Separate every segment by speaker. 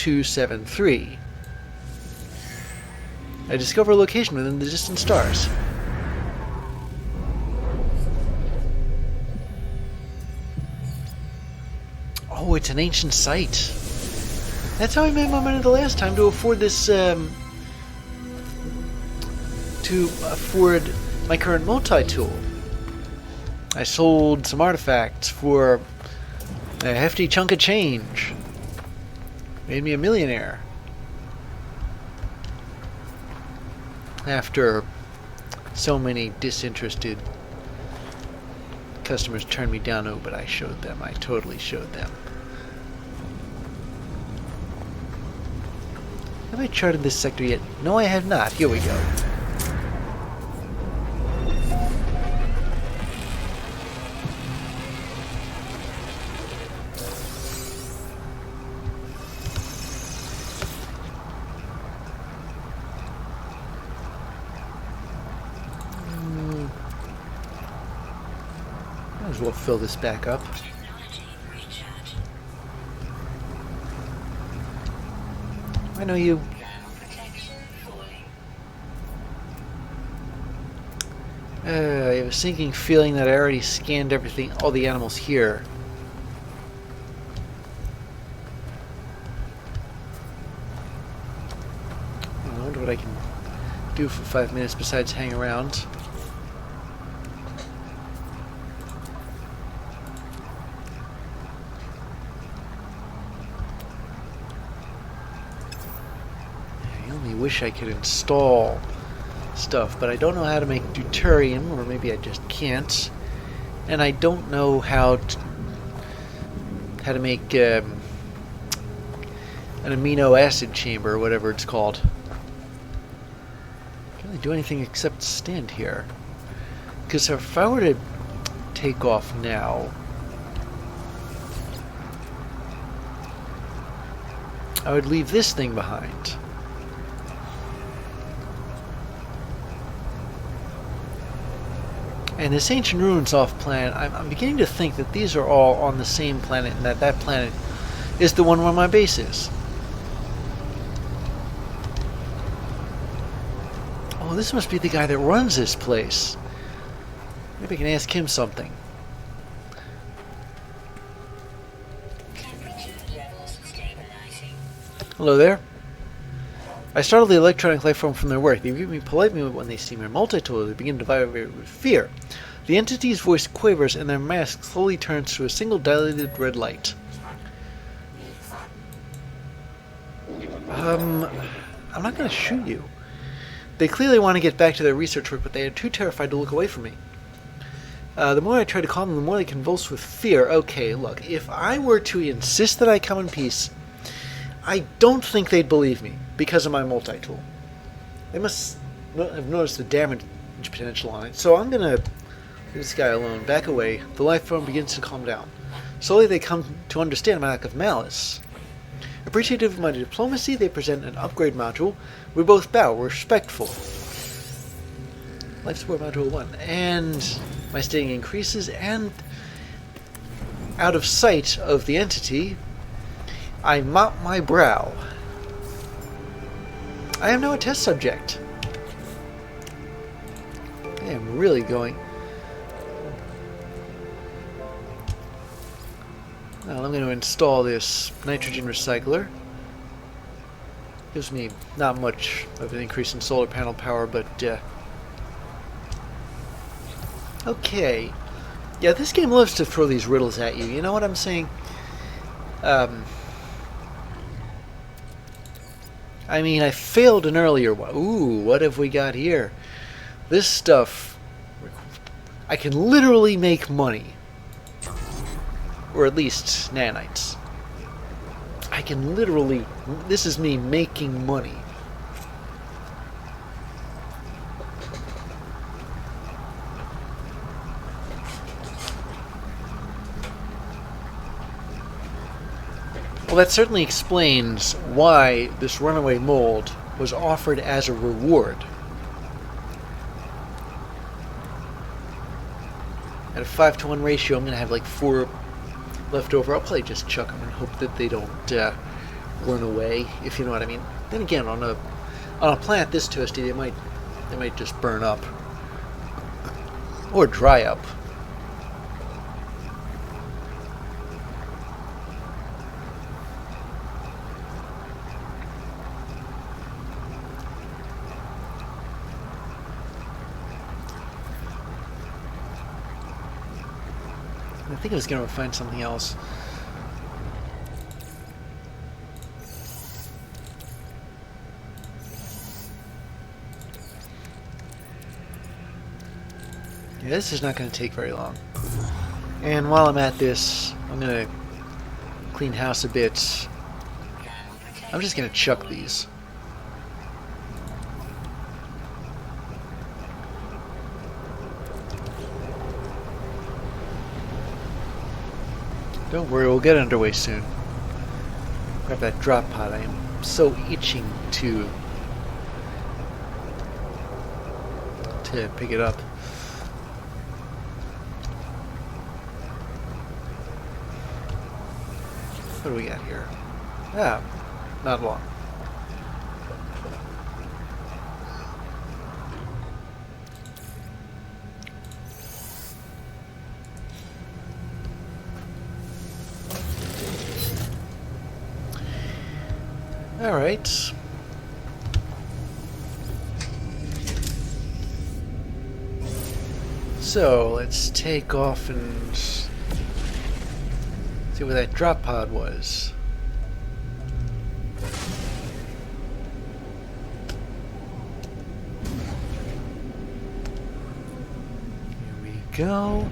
Speaker 1: 273. I discover a location within the distant stars. Oh, it's an ancient site. That's how I made my money the last time, to afford this, to afford my current multi-tool. I sold some artifacts for a hefty chunk of change. Made me a millionaire. After so many disinterested customers turned me down, oh, but I showed them. I totally showed them. Have I charted this sector yet? No, I have not. Here we go. Might as well fill this back up. I know you. I have a sinking feeling that I already scanned everything, all the animals here. I wonder what I can do for 5 minutes besides hang around. Wish I could install stuff, but I don't know how to make deuterium, or maybe I just can't, and I don't know how to make an amino acid chamber, or whatever it's called. Can't really do anything except stand here, because if I were to take off now, I would leave this thing behind. And this ancient ruins off planet, I'm beginning to think that these are all on the same planet, and that planet is the one where my base is. Oh, this must be the guy that runs this place. Maybe I can ask him something. Hello there. I startled the electronic life form from their work. They greet me politely when they see my multi-tool. They begin to vibrate with fear. The entity's voice quavers and their mask slowly turns to a single dilated red light. I'm not going to shoot you. They clearly want to get back to their research work, but they are too terrified to look away from me. The more I try to calm them, the more they convulse with fear. Okay, look, if I were to insist that I come in peace, I don't think they'd believe me because of my multi-tool. They must have noticed the damage potential on it, so I'm going to leave this guy alone. Back away. The life form begins to calm down. Slowly they come to understand my lack of malice. Appreciative of my diplomacy, they present an upgrade module. We both bow. We're respectful. Life support module 1. And my staying increases, and out of sight of the entity, I mop my brow. I am now a test subject. I am really going. Well, I'm going to install this nitrogen recycler. Gives me not much of an increase in solar panel power, but okay. Yeah, this game loves to throw these riddles at you. You know what I'm saying? I mean, I failed an earlier one. Ooh, what have we got here? This stuff, I can literally make money. Or at least nanites. I can literally, this is me making money. Well, that certainly explains why this runaway mold was offered as a reward. At a 5-to-1 ratio, I'm going to have like 4 left over. I'll probably just chuck them and hope that they don't blown away, if you know what I mean. Then again, on a plant this toasty, they might just burn up or dry up. I think I was going to find something else. Yeah, this is not going to take very long. And while I'm at this, I'm going to clean house a bit. I'm just going to chuck these. Don't worry, we'll get underway soon. Grab that drop pod. I am so itching to pick it up. What do we got here? Ah, not long. All right. So let's take off and see where that drop pod was. Here we go.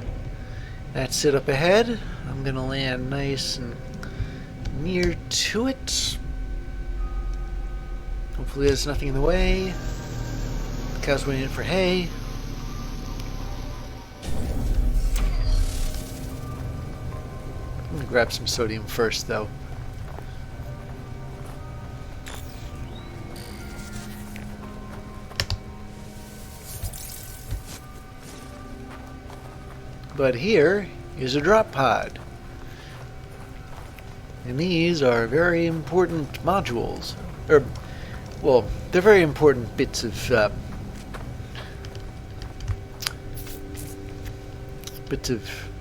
Speaker 1: That's it up ahead. I'm gonna land nice and near to it. Hopefully there's nothing in the way. The cow's waiting for hay. I'm gonna grab some sodium first, though. But here is a drop pod. And these are very important modules. Well, they're very important bits of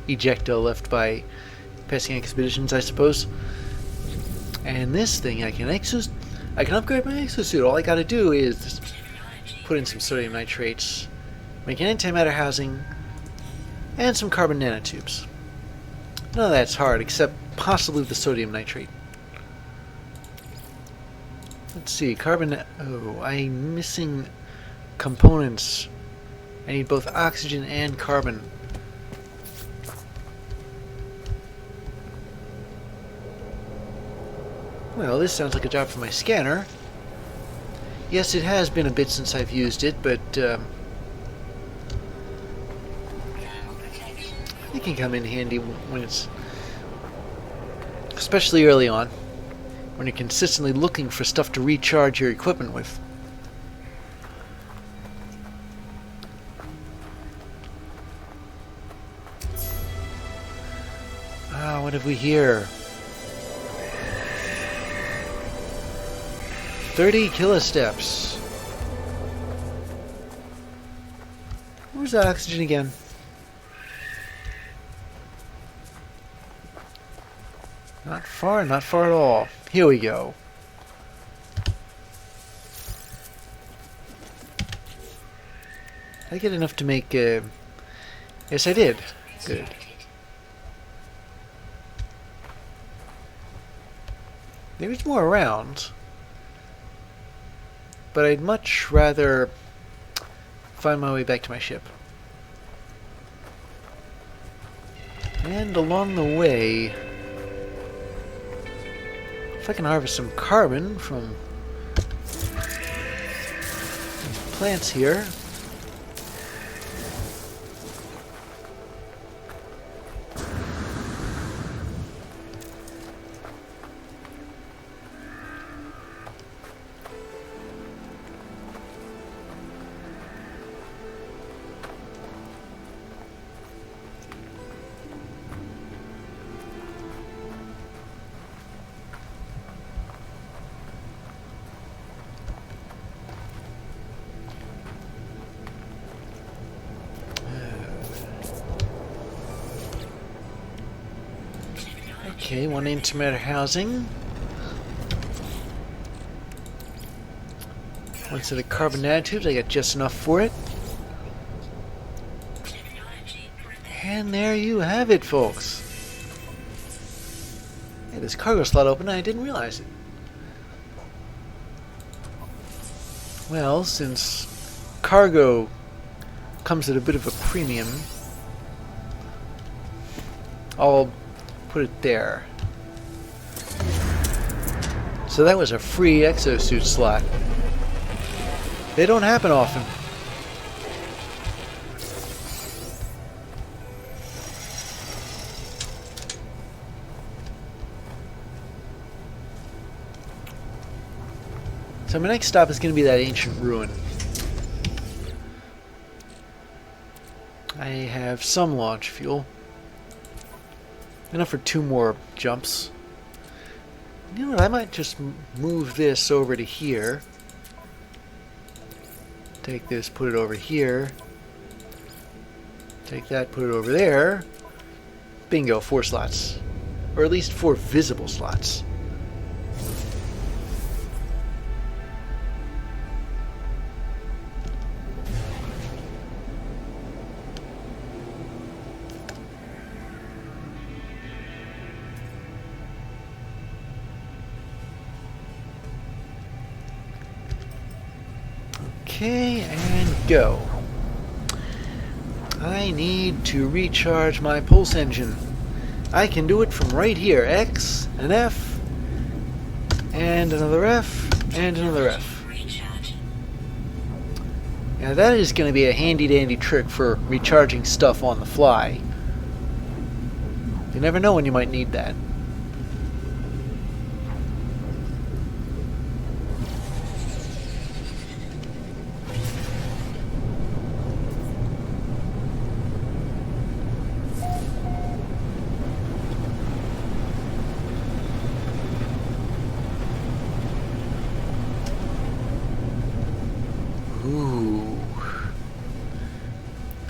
Speaker 1: ejecta left by passing expeditions, I suppose. And this thing, I can upgrade my exosuit. All I gotta do is put in some sodium nitrates, make an antimatter housing, and some carbon nanotubes. None of that's hard, except possibly the sodium nitrate. Let's see, carbon... Oh, I'm missing components. I need both oxygen and carbon. Well, this sounds like a job for my scanner. Yes, it has been a bit since I've used it, but it can come in handy when it's... especially early on, when you're consistently looking for stuff to recharge your equipment with. Ah, what have we here? 30 kilosteps. Where's the oxygen again? Not far at all. Here we go. Did I get enough to make a... Yes, I did. Good. There's more around, but I'd much rather find my way back to my ship. And along the way, if I can harvest some carbon from these plants here. Okay, one antimatter housing. One set of carbon nanotubes. I got just enough for it. And there you have it, folks. Hey, this cargo slot open. I didn't realize it. Well, since cargo comes at a bit of a premium, I'll put it there. So that was a free exosuit slot. They don't happen often. So my next stop is going to be that ancient ruin. I have some launch fuel. Enough for 2 more jumps. You know what, I might just move this over to here. Take this, put it over here. Take that, put it over there. Bingo, 4 slots. Or at least 4 visible slots. Okay, and go. I need to recharge my pulse engine. I can do it from right here. X, an F, and another F, and another F. Now that is going to be a handy-dandy trick for recharging stuff on the fly. You never know when you might need that.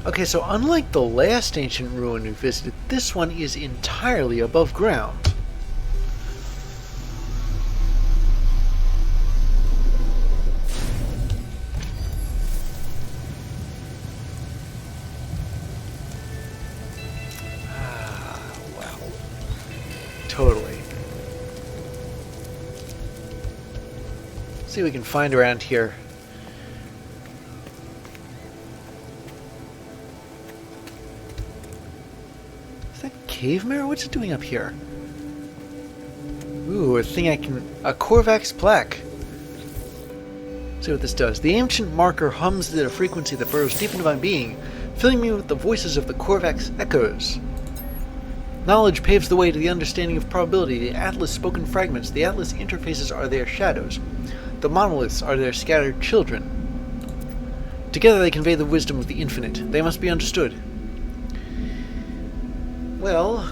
Speaker 1: Okay, so unlike the last ancient ruin we visited, this one is entirely above ground. Wow. Totally. Let's see what we can find around here. Cave mirror? What's it doing up here? Ooh, a Korvax plaque. Let's see what this does. The ancient marker hums at a frequency that burrows deep into my being, filling me with the voices of the Korvax echoes. Knowledge paves the way to the understanding of probability. The Atlas spoken fragments. The Atlas interfaces are their shadows. The monoliths are their scattered children. Together they convey the wisdom of the infinite. They must be understood. Well,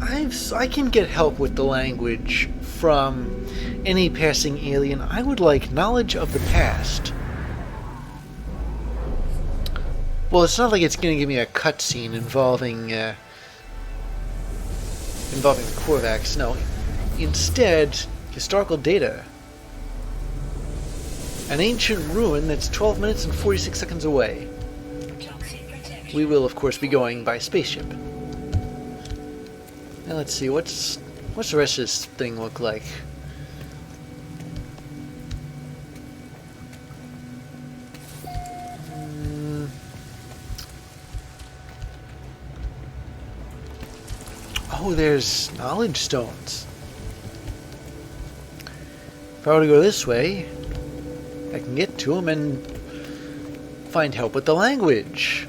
Speaker 1: I can get help with the language from any passing alien. I would like knowledge of the past. Well, it's not like it's going to give me a cutscene involving the Korvax. No, instead, historical data. An ancient ruin that's 12 minutes and 46 seconds away. We will, of course, be going by spaceship. Now let's see, what's the rest of this thing look like? Oh, there's knowledge stones. If I were to go this way, I can get to them and find help with the language.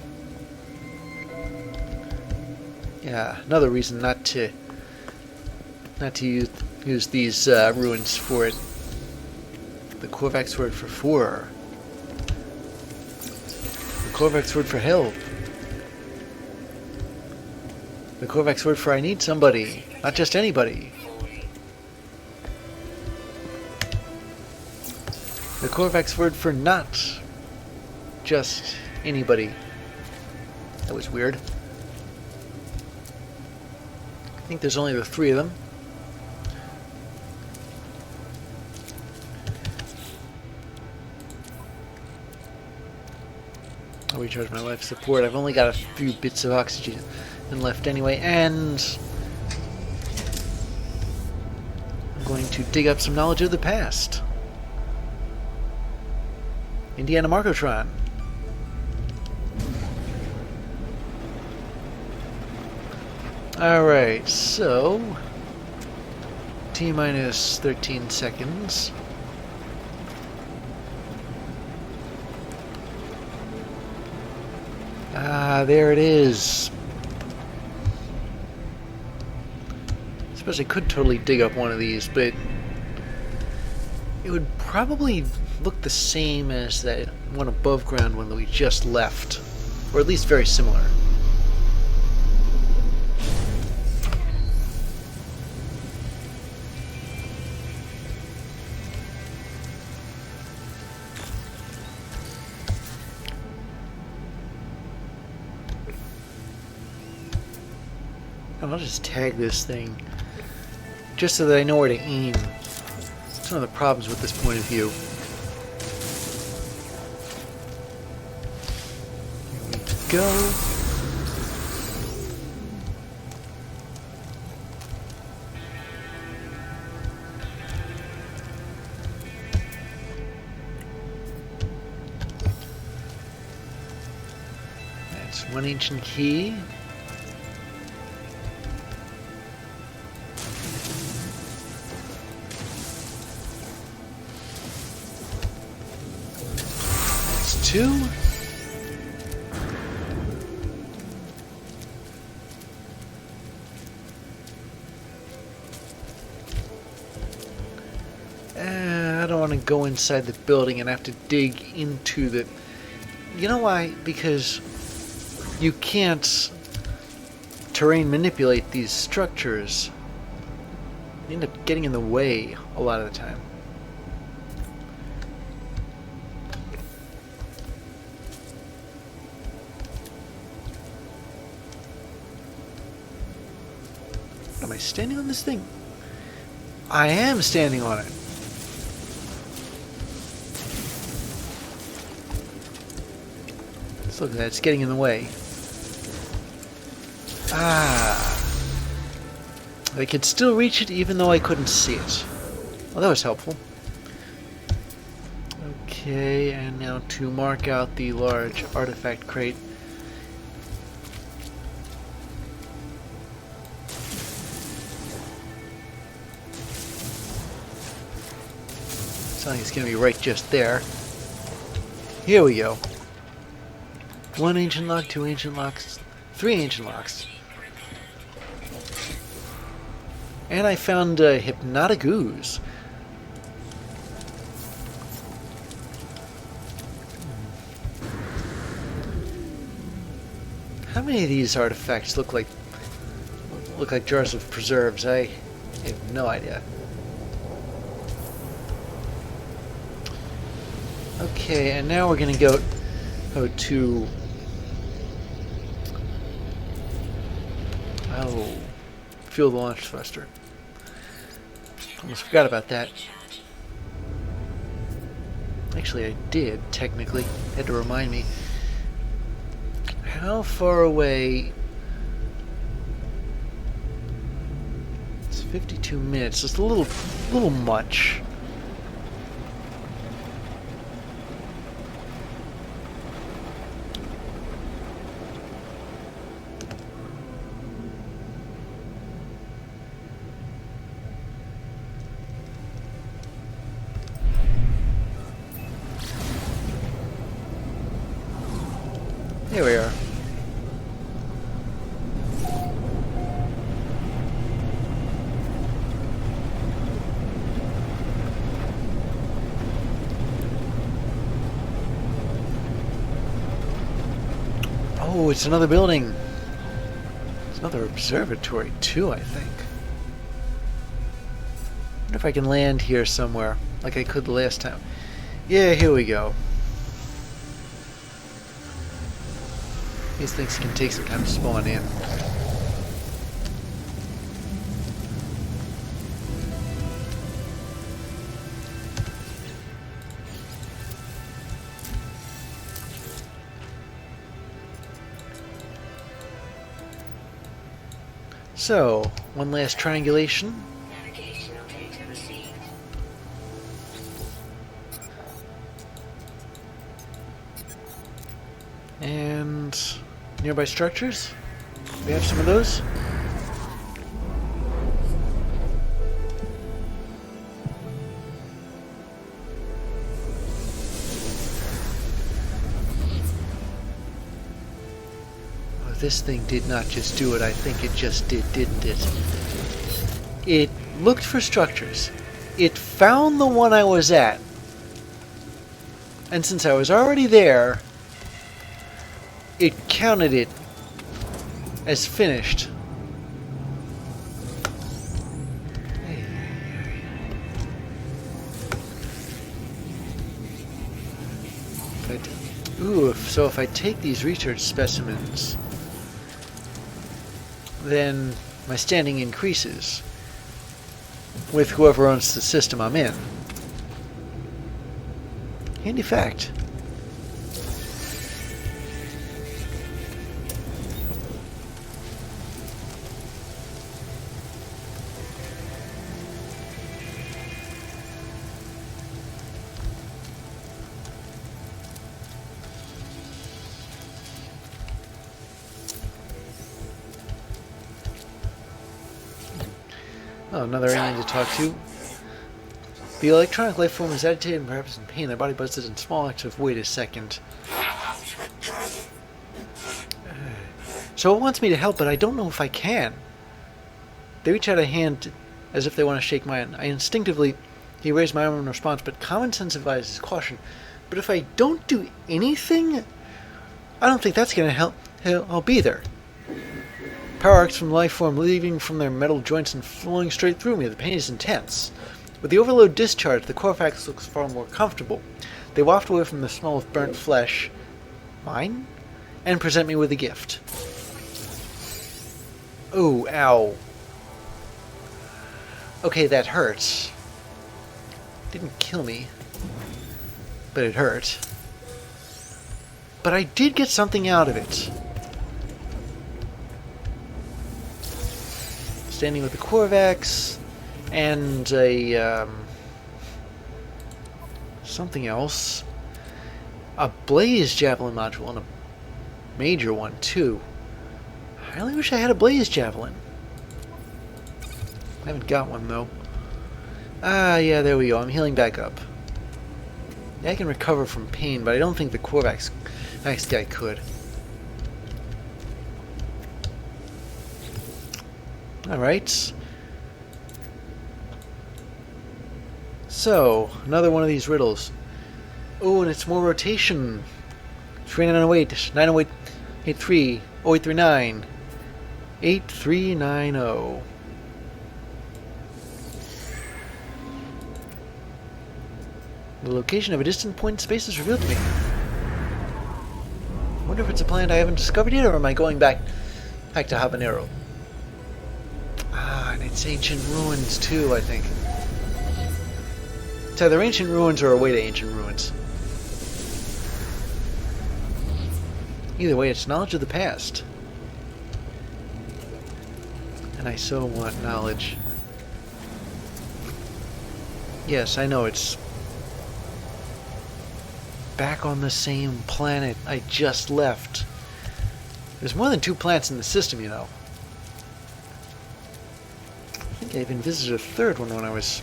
Speaker 1: Yeah, another reason not to use these ruins for it. The Korvax word for 4. The Korvax word for help. The Korvax word for I need somebody, not just anybody. The Korvax word for not just anybody. That was weird. I think there's only the 3 of them. I'll recharge my life support. I've only got a few bits of oxygen left anyway, and I'm going to dig up some knowledge of the past. Indiana Markotron. Alright, so T-minus 13 seconds. Ah, there it is. I suppose I could totally dig up one of these, but it would probably look the same as that one above ground one that we just left, or at least very similar. I'll just tag this thing just so that I know where to aim. That's one of the problems with this point of view. Here we go. That's one ancient key. Two. I don't want to go inside the building and have to dig into the... You know why? Because you can't terrain manipulate these structures. You end up getting in the way a lot of the time. Am I standing on this thing? I am standing on it. Let's look at that. It's getting in the way. Ah. I could still reach it even though I couldn't see it. Well, that was helpful. Okay, and now to mark out the large artifact crate. I think it's going to be right just there. Here we go. 1 ancient lock, 2 ancient locks, 3 ancient locks. And I found hypnotic ooze. How many of these artifacts look like jars of preserves? I have no idea. Okay, and now we're going to go to... fuel the launch thruster. Almost forgot about that. Actually, I did, technically. Had to remind me. How far away... It's 52 minutes. It's a little much. Here we are. Oh, it's another building. It's another observatory too, I think. I wonder if I can land here somewhere, like I could the last time. Yeah, here we go. These things can take some time to spawn in. So, one last triangulation. And nearby structures. We have some of those. This thing did not just do it, I think it just did, didn't it? It looked for structures. It found the one I was at. And since I was already there, it counted it as finished. So if I take these research specimens, then my standing increases with whoever owns the system I'm in. Handy fact. Oh, another alien to talk to. The electronic life form is agitated and perhaps in pain. Their body buzzes in small acts of wait a second. So it wants me to help, but I don't know if I can. They reach out a hand as if they want to shake mine. I instinctively raise my arm in response, but common sense advises caution. But if I don't do anything, I don't think that's going to help either. Power arcs from life form leaving from their metal joints and flowing straight through me. The pain is intense. With the overload discharge, the Corvax looks far more comfortable. They waft away from the smell of burnt flesh, mine, and present me with a gift. Oh, ow. Okay, that hurts. Didn't kill me, but it hurt. But I did get something out of it. Standing with the Corvax and a something else, a blaze javelin module and a major one too. I really wish I had a blaze javelin. I haven't got one though. Ah, yeah, there we go. I'm healing back up. Yeah, I can recover from pain, but I don't think the Corvax guy could. Alright. So, another one of these riddles. Oh, and it's more rotation. 3908, 908, 83, 0839, 8390. The location of a distant point in space is revealed to me. I wonder if it's a planet I haven't discovered yet, or am I going back to Habanero? Ah, and it's ancient ruins too, I think. It's either ancient ruins or a way to ancient ruins. Either way, it's knowledge of the past. And I so want knowledge. Yes, I know it's back on the same planet I just left. There's more than 2 planets in the system, you know. I think I even visited a third one when I was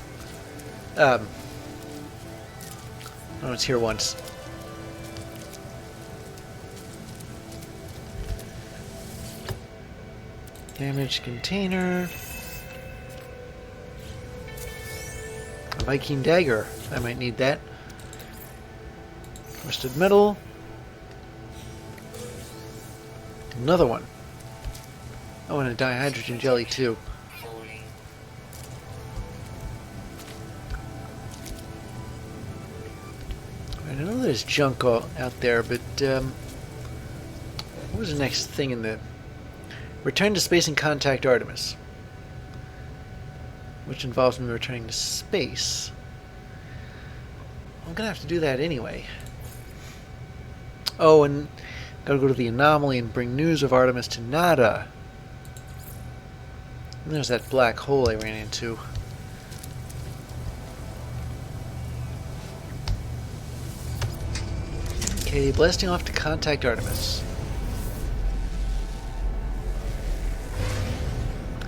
Speaker 1: here once. Damaged container. A Viking dagger. I might need that. Rusted metal. Another one. Oh, and a dihydrogen jelly too. I know there's junk out there, but what was the next thing in the... Return to space and contact Artemis. Which involves me returning to space. I'm gonna have to do that anyway. Oh, and gotta go to the anomaly and bring news of Artemis to Nada. And there's that black hole I ran into. Okay, blasting off to contact Artemis.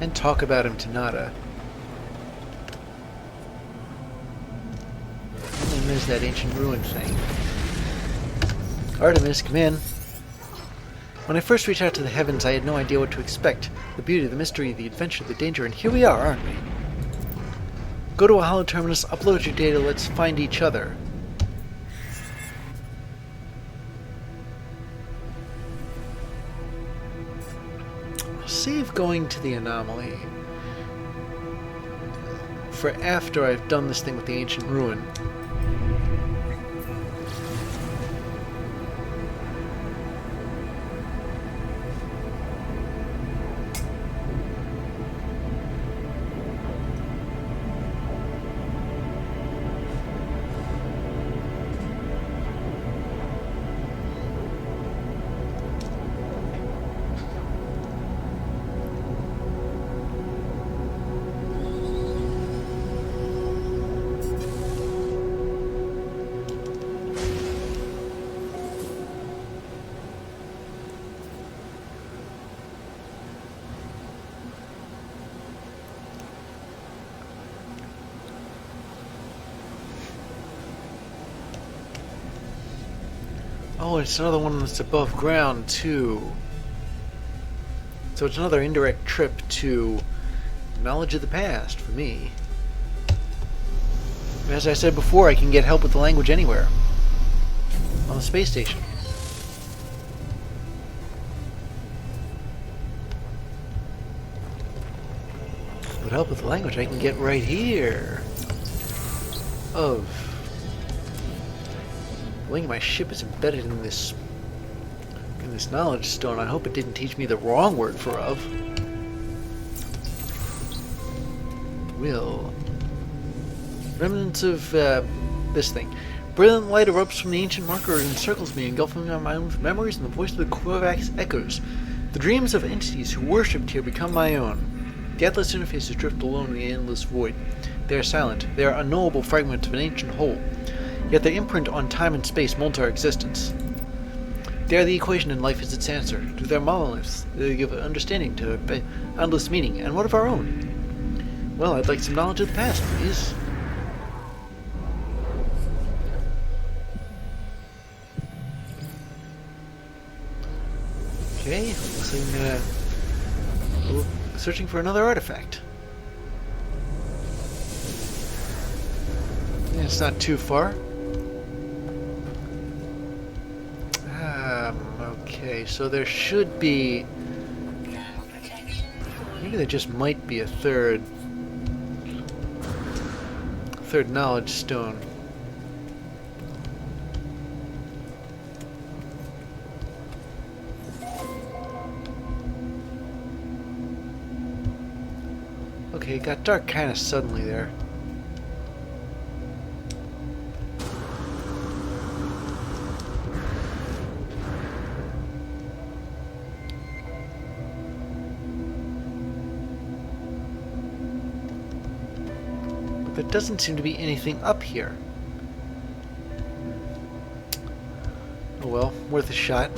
Speaker 1: And talk about him to Nada. And then there's that ancient ruin thing. Artemis, come in. When I first reached out to the heavens, I had no idea what to expect. The beauty, the mystery, the adventure, the danger, and here we are, aren't we? Go to a hollow terminus, upload your data, let's find each other. Save going to the anomaly for after I've done this thing with the ancient ruin. Oh, it's another one that's above ground, too. So it's another indirect trip to knowledge of the past for me. As I said before, I can get help with the language anywhere. On the space station. But help with the language I can get right here. Of... The wing of my ship is embedded in this knowledge stone. I hope it didn't teach me the wrong word for of. Will. Remnants of this thing. Brilliant light erupts from the ancient marker and encircles me, engulfing my mind with memories and the voice of the Korvax echoes. The dreams of entities who worshipped here become my own. The Atlas interfaces drift alone in the endless void. They are silent. They are unknowable fragments of an ancient whole. Yet their imprint on time and space molds our existence. They are the equation and life is its answer. To their monoliths, they give understanding to endless meaning. And what of our own? Well, I'd like some knowledge of the past, please. Okay, looks like I'm searching for another artifact. Yeah, it's not too far. Okay, so there should be... Maybe there just might be a third knowledge stone. Okay, it got dark kind of suddenly there. There doesn't seem to be anything up here. Oh well, worth a shot.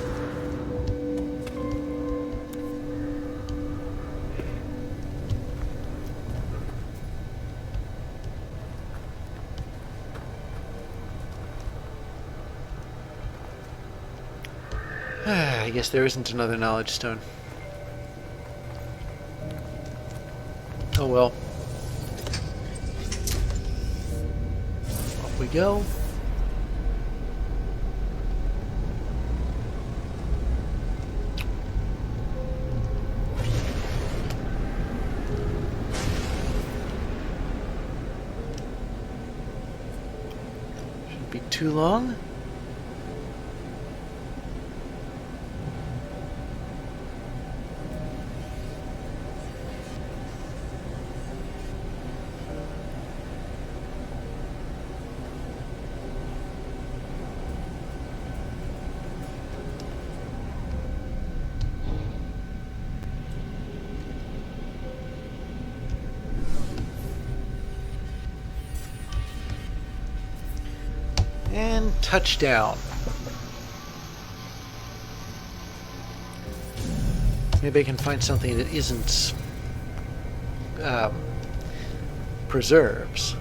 Speaker 1: I guess there isn't another knowledge stone. Oh well. Off we go. Shouldn't be too long. touchdown. Maybe I can find something that isn't preserves.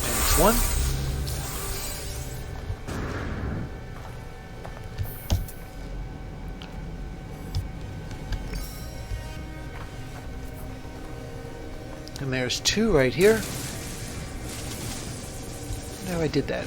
Speaker 1: Next one. And there's 2 right here. Now I did that.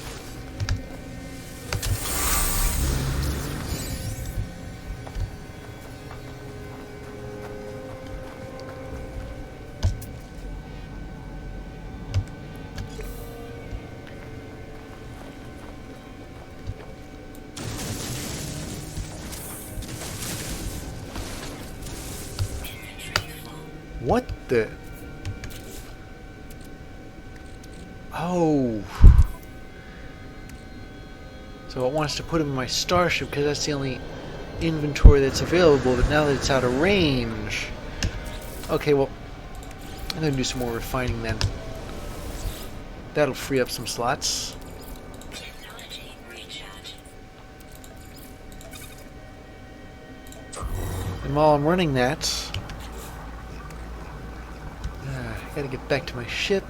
Speaker 1: What the? Oh. So it wants to put him in my starship because that's the only inventory that's available, but now that it's out of range. Okay, well, I'm going to do some more refining then. That'll free up some slots. And while I'm running that, I gotta get back to my ship,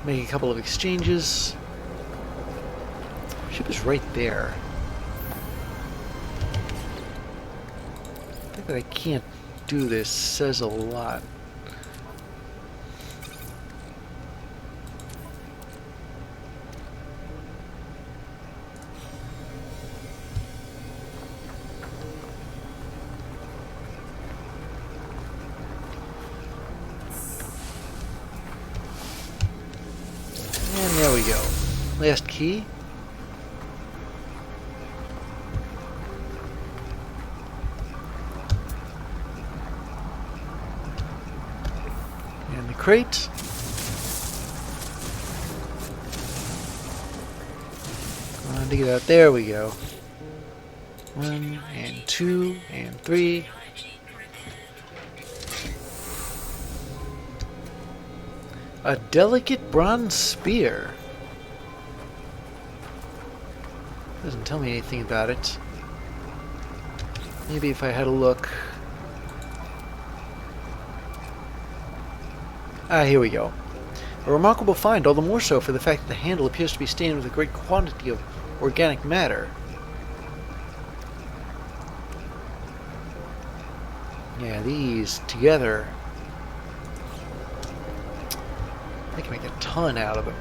Speaker 1: make a couple of exchanges. Ship is right there. The fact that I can't do this says a lot. And there we go. Last key. And the crate. Come on to get out. There we go. 1 and 2 and 3. A delicate bronze spear. Doesn't tell me anything about it. Maybe if I had a look. Ah, here we go. A remarkable find, all the more so for the fact that the handle appears to be stained with a great quantity of organic matter. Yeah, these together, I can make a ton out of it.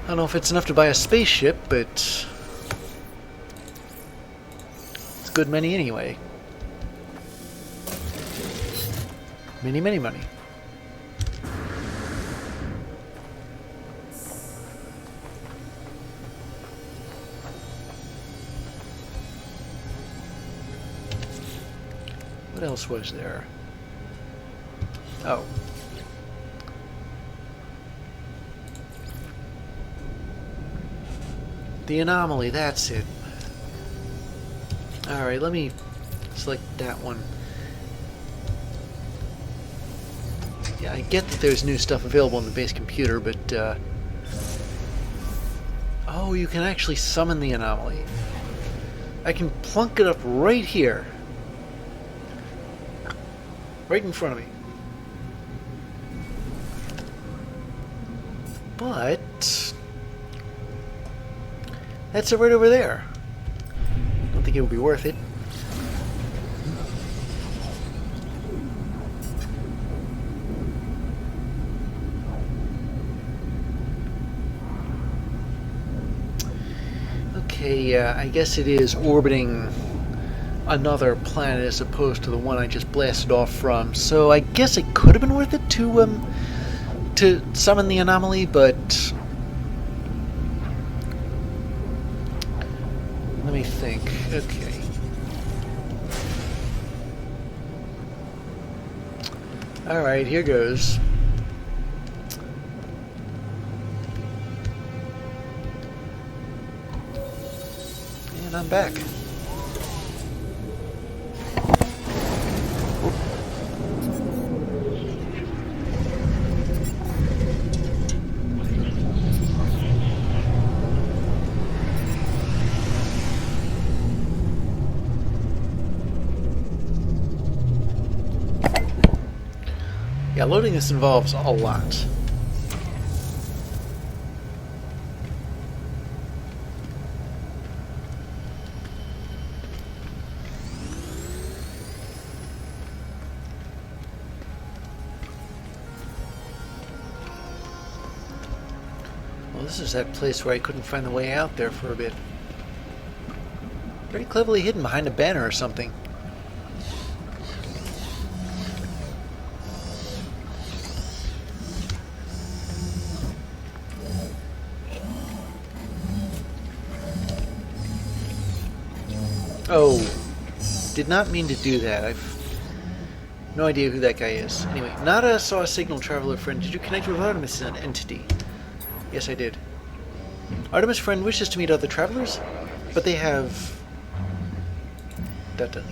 Speaker 1: I don't know if it's enough to buy a spaceship, but it's good money anyway. Many, many money. What else was there? Oh. The anomaly, that's it. Alright, let me select that one. Yeah, I get that there's new stuff available in the base computer, but oh, you can actually summon the anomaly. I can plunk it up right here. Right in front of me. But that's it right over there. Don't think it would be worth it. Okay, I guess it is orbiting another planet as opposed to the one I just blasted off from. So I guess it could have been worth it to summon the anomaly, but let me think. Okay. Alright, here goes. And I'm back. Yeah, loading this involves a lot. Well, this is that place where I couldn't find the way out there for a bit. Very cleverly hidden behind a banner or something. Oh, did not mean to do that. I've no idea who that guy is. Anyway, Nada saw a signal, traveler friend. Did you connect with Artemis, an entity? Yes, I did. Artemis friend wishes to meet other travelers, but they have...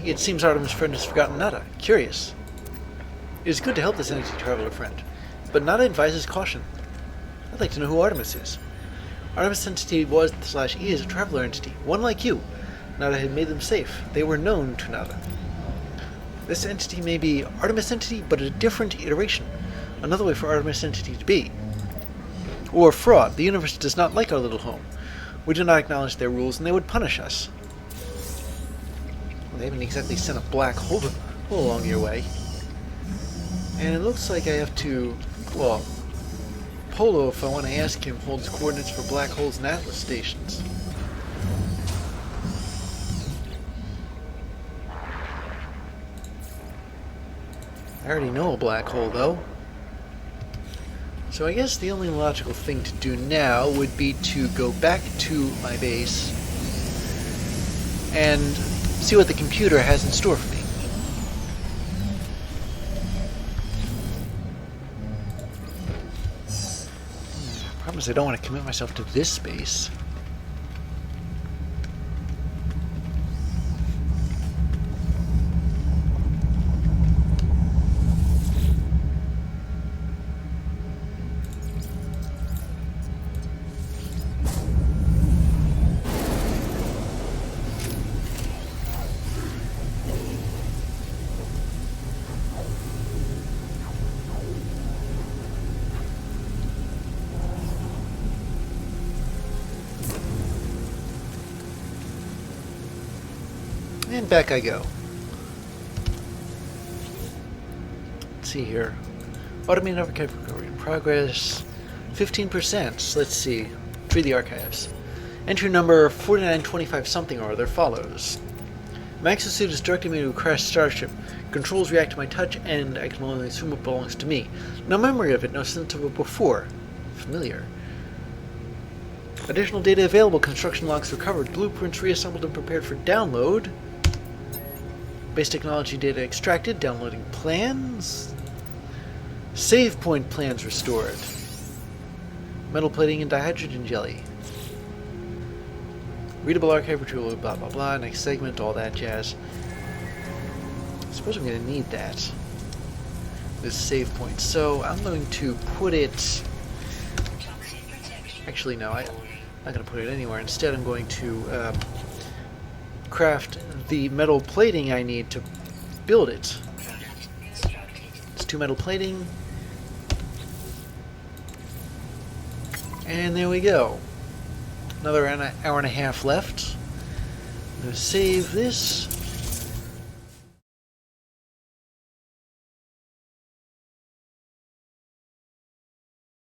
Speaker 1: It seems Artemis friend has forgotten Nada. Curious. It is good to help this entity, traveler friend, but Nada advises caution. I'd like to know who Artemis is. Artemis entity was/is a traveler entity, one like you. Nada had made them safe. They were known to Nada. This entity may be Artemis entity, but a different iteration. Another way for Artemis entity to be. Or fraud. The universe does not like our little home. We do not acknowledge their rules, and they would punish us. Well, they haven't exactly sent a black hole along your way. And it looks like I have to... Well, Polo, if I want to ask him, holds coordinates for black holes and atlas stations. I already know a black hole, though. So I guess the only logical thing to do now would be to go back to my base and see what the computer has in store for me. Problem is I don't want to commit myself to this base. And back I go. Let's see here. Automated archive recovery in progress. 15%. Let's see. Read the archives. Entry number 4925 something or other follows. My exosuit is directing me to a crashed starship. Controls react to my touch, and I can only assume it belongs to me. No memory of it, no sense of it before. Familiar. Additional data available. Construction logs recovered. Blueprints reassembled and prepared for download. Base technology data extracted. Downloading plans. Save point plans restored. Metal plating and dihydrogen jelly. Readable archive retrieval, blah blah blah. Next segment, all that jazz. I suppose I'm going to need that. This save point. So I'm going to put it... Actually, no, I'm not going to put it anywhere. Instead, I'm going to craft the metal plating I need to build it. It's 2 metal plating. And there we go. Another hour and a half left. I'm going to save this.